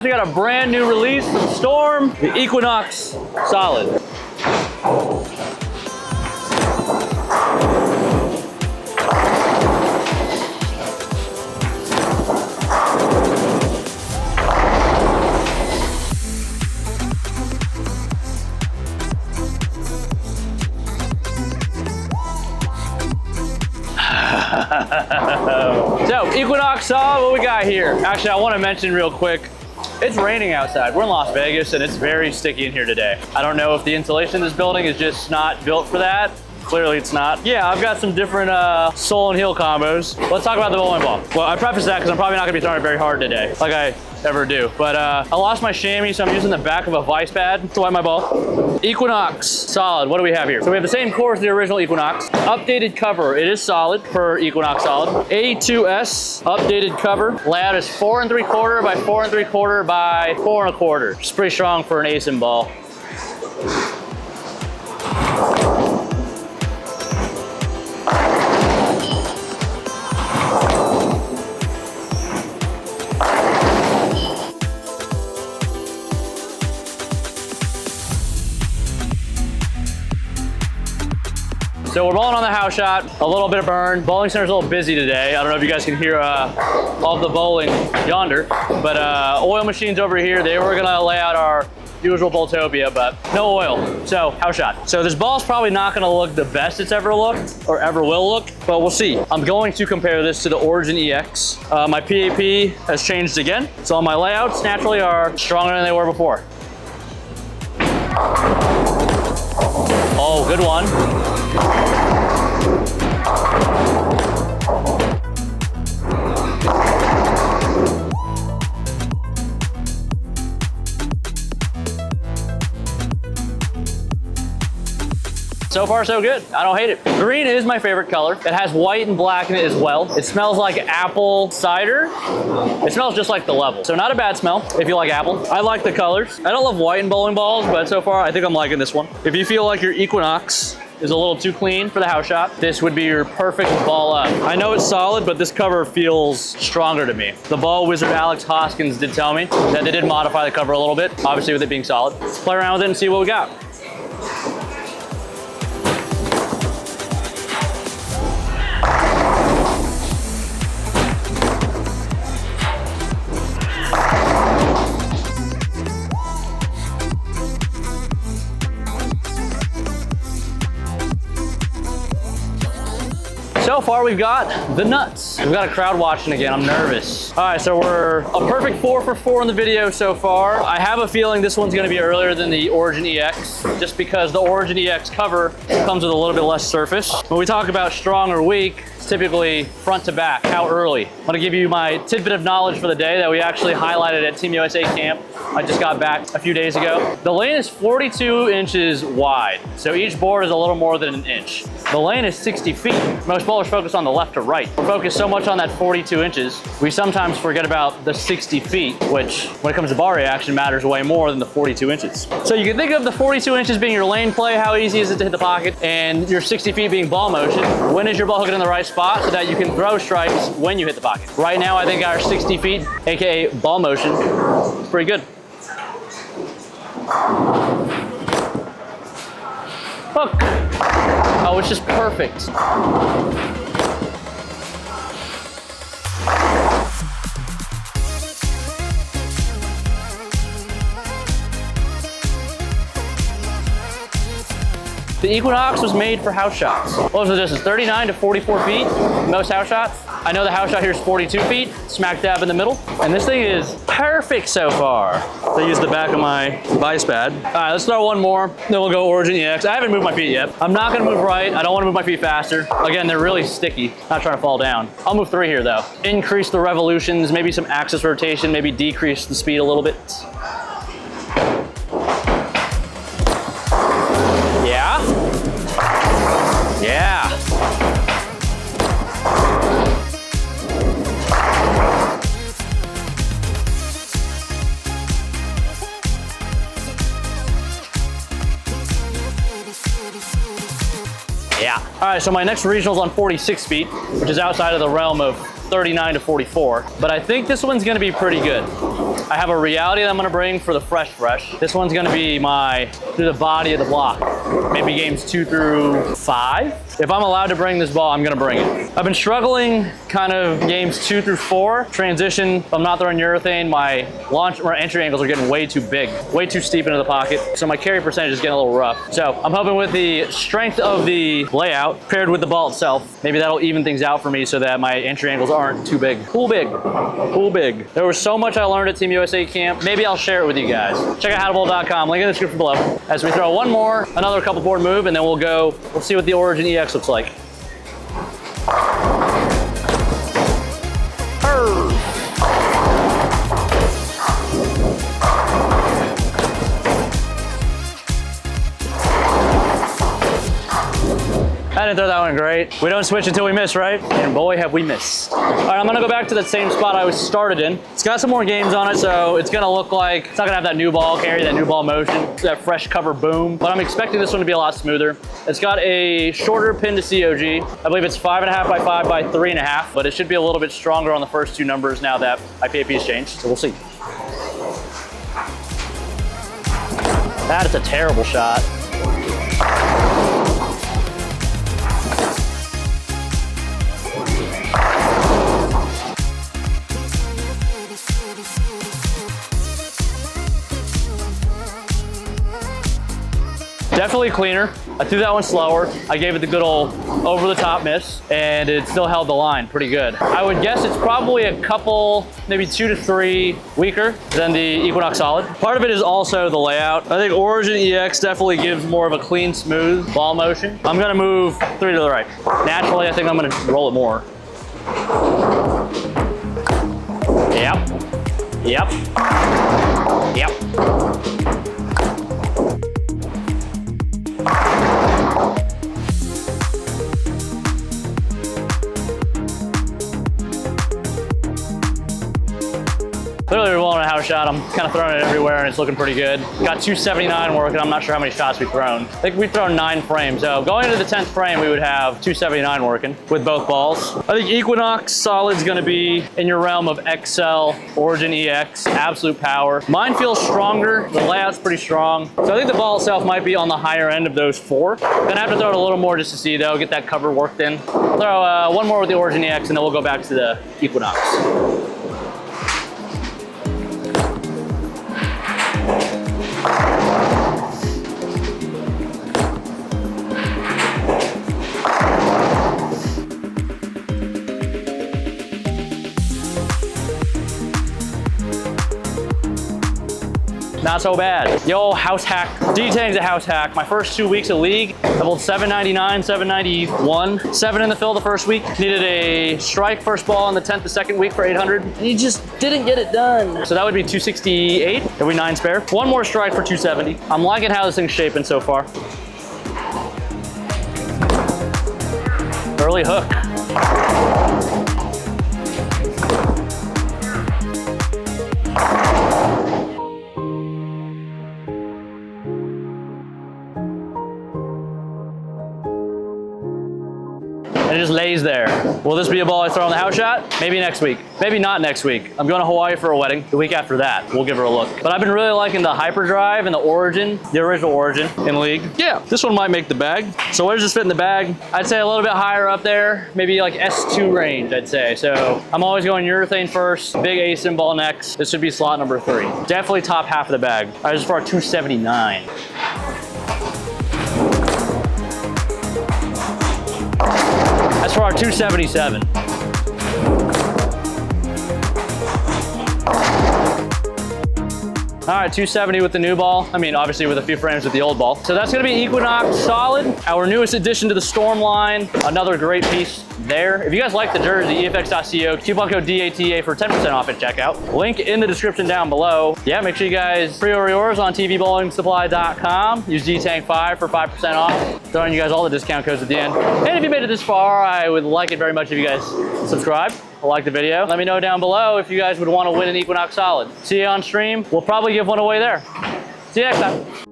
We got a brand new release from Storm, the Equinox Solid. So, Equinox Solid, what we got here? Actually, I want to mention real quick, it's raining outside. We're in Las Vegas and it's very sticky in here today. I don't know if the insulation in this building is just not built for that. Clearly it's not. Yeah, I've got some different sole and heel combos. Let's talk about the bowling ball. Well, I preface that because I'm probably not gonna be throwing it very hard today, like I ever do. But I lost my chamois, so I'm using the back of a vice pad to wipe my ball. Equinox Solid, what do we have here? So we have the same core as the original Equinox. Updated cover, it is solid per Equinox Solid. A2S, updated cover. Layout is 4 3/4 by 4 3/4 by 4 1/4. It's pretty strong for an ASIM ball. So we're bowling on the house shot, a little bit of burn. Bowling center's a little busy today. I don't know if you guys can hear all the bowling yonder, but oil machines over here. They were gonna lay out our usual Bowltopia, but no oil, so house shot. So this ball's probably not gonna look the best it's ever looked, or ever will look, but we'll see. I'm going to compare this to the Origin EX. My PAP has changed again, so my layouts naturally are stronger than they were before. Oh, good one. So far, so good. I don't hate it. Green is my favorite color. It has white and black in it as well. It smells like apple cider. It smells just like the level. So not a bad smell if you like apple. I like the colors. I don't love white in bowling balls, but so far I think I'm liking this one. If you feel like your Equinox is a little too clean for the house shot, this would be your perfect ball up. I know it's solid, but this cover feels stronger to me. The ball wizard Alex Hoskins did tell me that they did modify the cover a little bit, obviously with it being solid. Let's play around with it and see what we got. So far, we've got the nuts. We've got a crowd watching again. I'm nervous. All right, so we're a perfect 4 for 4 in the video so far. I have a feeling this one's gonna be earlier than the Origin EX, just because the Origin EX cover comes with a little bit less surface. When we talk about strong or weak, it's typically front to back, how early. I'm gonna give you my tidbit of knowledge for the day that we actually highlighted at Team USA camp. I just got back a few days ago. The lane is 42 inches wide, so each board is a little more than an inch. The lane is 60 feet. Most bowlers focus on the left to right. We're focused so much on that 42 inches, we sometimes forget about the 60 feet, which when it comes to ball reaction matters way more than the 42 inches. So you can think of the 42 inches being your lane play, how easy is it to hit the pocket, and your 60 feet being ball motion. When is your ball hooking in the right spot so that you can throw strikes when you hit the pocket? Right now, I think our 60 feet, AKA ball motion, is pretty good. Hook. Oh, it's just perfect. The Equinox was made for house shots. What was the distance? 39 to 44 feet, most house shots. I know the house shot here is 42 feet, smack dab in the middle. And this thing is perfect so far. So I use the back of my vice pad. All right, let's throw one more, then we'll go Origin EX. I haven't moved my feet yet. I'm not gonna move right. I don't wanna move my feet faster. Again, they're really sticky. Not trying to fall down. I'll move 3 here though. Increase the revolutions, maybe some axis rotation, maybe decrease the speed a little bit. Yeah. Yeah. Yeah. All right, so my next regional's on 46 feet, which is outside of the realm of 39 to 44, but I think this one's gonna be pretty good. I have a reality that I'm gonna bring for the fresh. This one's gonna be my, through the body of the block. Maybe games 2 through 5. If I'm allowed to bring this ball, I'm gonna bring it. I've been struggling kind of games 2 through 4. Transition, if I'm not throwing urethane, my launch or entry angles are getting way too big, way too steep into the pocket. So my carry percentage is getting a little rough. So I'm hoping with the strength of the layout paired with the ball itself, maybe that'll even things out for me so that my entry angles aren't too big. Cool big. There was so much I learned at Team USA camp. Maybe I'll share it with you guys. Check out howtobowl.com, link in the description below. As we throw one more, another couple board move, and then we'll see what the Origin EX looks like. I didn't throw that one great. We don't switch until we miss, right? And boy, have we missed. All right, I'm gonna go back to that same spot I was started in. It's got some more games on it, so it's gonna look like, it's not gonna have that new ball carry, that new ball motion, that fresh cover boom, but I'm expecting this one to be a lot smoother. It's got a shorter pin to COG. I believe it's 5.5 by 5 by 3.5, but it should be a little bit stronger on the first 2 numbers now that IPAP has changed, so we'll see. That is a terrible shot. Definitely cleaner. I threw that one slower. I gave it the good old over-the-top miss, and it still held the line pretty good. I would guess it's probably a couple, maybe 2 to 3 weaker than the Equinox Solid. Part of it is also the layout. I think Origin EX definitely gives more of a clean, smooth ball motion. I'm gonna move 3 to the right. Naturally, I think I'm gonna roll it more. Yep. Clearly we're rolling a house shot. I'm kind of throwing it everywhere and it's looking pretty good. Got 279 working. I'm not sure how many shots we've thrown. I think we've thrown 9 frames. So going into the 10th frame, we would have 279 working with both balls. I think Equinox Solid's gonna be in your realm of XL, Origin EX, absolute power. Mine feels stronger. The layout's pretty strong. So I think the ball itself might be on the higher end of those 4. Gonna have to throw it a little more just to see though, get that cover worked in. Throw one more with the Origin EX and then we'll go back to the Equinox. Not so bad. Yo, house hack. D-Tang's a house hack. My first 2 weeks of league, I bowled 799, 791, 7 in the fill the first week. Needed a strike first ball on the 10th the second week for 800. And he just didn't get it done. So that would be 268. Every 9 spare. One more strike for 270. I'm liking how this thing's shaping so far. Early hook. And it just lays there. Will this be a ball I throw on the house shot? Maybe next week. Maybe not next week. I'm going to Hawaii for a wedding. The week after that, we'll give her a look. But I've been really liking the Hyperdrive and the Origin, the original Origin in league. Yeah, this one might make the bag. So where does this fit in the bag? I'd say a little bit higher up there, maybe like S2 range, I'd say. So I'm always going urethane first, big A symbol next. This should be slot number 3. Definitely top half of the bag. All right, this is for our 279. That's for our 277. All right, 270 with the new ball. I mean, obviously with a few frames with the old ball. So that's gonna be Equinox Solid, our newest addition to the Storm line. Another great piece there. If you guys like the jersey, EFX.co, coupon code DATA for 10% off at checkout. Link in the description down below. Yeah, make sure you guys pre-order yours on tvbowlingsupply.com. Use DTang5 for 5% off. Throwing you guys all the discount codes at the end. And if you made it this far, I would like it very much if you guys subscribe. Like the video. Let me know down below if you guys would want to win an Equinox Solid. See you on stream. We'll probably give one away there. See you next time.